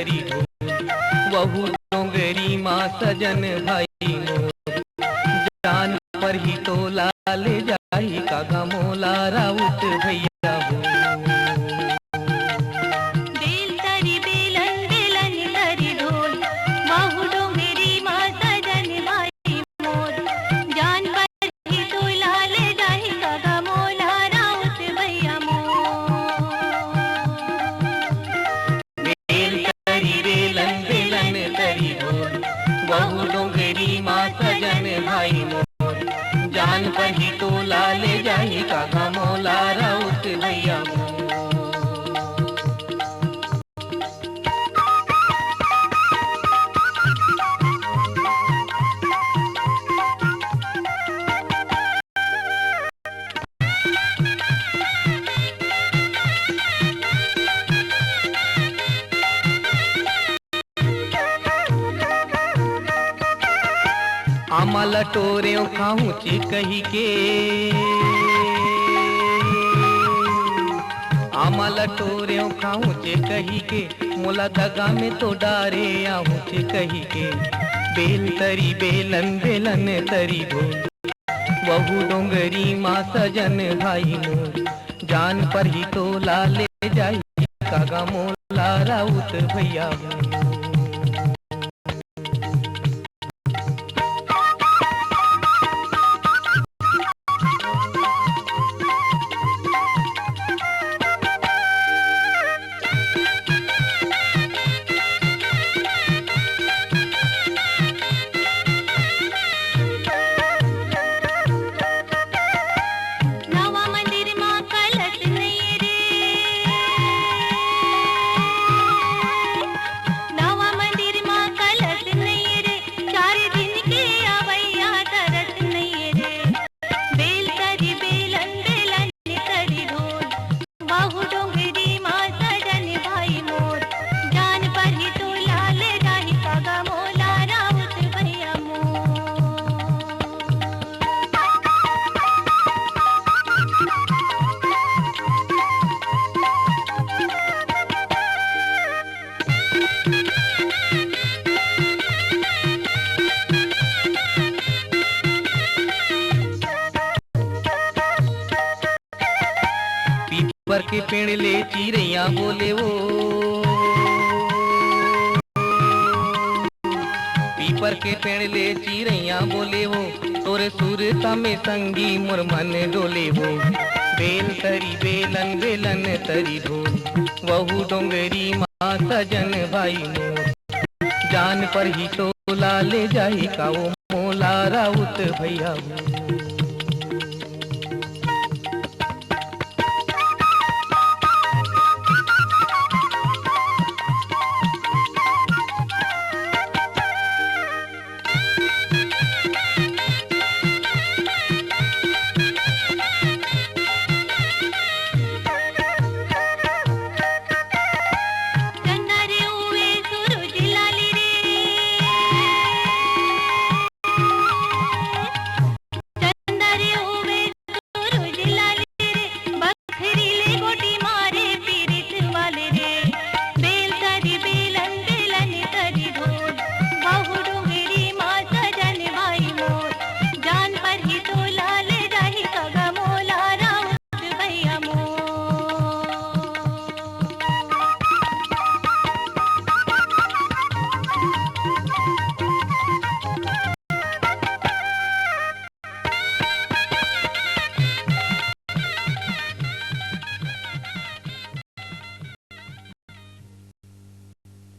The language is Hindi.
तरी ढोल। वहु डोंगरी माँ सजन भाई मोर, जान पर ही तोला ले जाई कागा मोला राउत भैया हो। बेल तरी बेलन बेलन तरी ढोल, वहु डोंगरी माँ सजन भाई मोर, जान पर ही तोला ले जाई कागा मोला राउत भैया मोर। बेल तरी बेलन बेलन तरी ढोल, वहु डोंगरी माँ सजन भाई मोर, जान पर ही तोला ले जाई कागा मोला राउत भैया मोर। आम्हाला टोऱ्यो खाऊचे कही के, आम्हाला टोऱ्यो खाऊचे कही के, मोला दगा में तो डारे आहूचे कही के। बेल तरी बेलन बेलन तरी ढोल, वहु डोंगरी माँ सजन भाई मोर, जान पर ही तोला ले जाई कागा मोला राउत भैया हो। नवा मंदिर माँ कलश नहीं रे, नवा मंदिर माँ कलश नहीं रे, 4 दिन के अवैया तरस नहीं रे। बेल तरी बेलन बेलन तरी ढोल, वहु डोंगरी माँ सजन भाई मोर, जान पर ही तोला ले जाई कागा मोला राउत भैया मोर। पीपर के पेड़ ले चिड़ैया बोले वो, पीपर के पेड़ ले चिड़ैया बोले वो, तोरे सुरता में संगी मोर मन डोले वो। बेल तरी बेलन बेलन तरी ढोल, वहु डोंगरी माँ सजन भाई मोर, जान पर ही तोला ले जाई का वो मोला राउत भैया हो।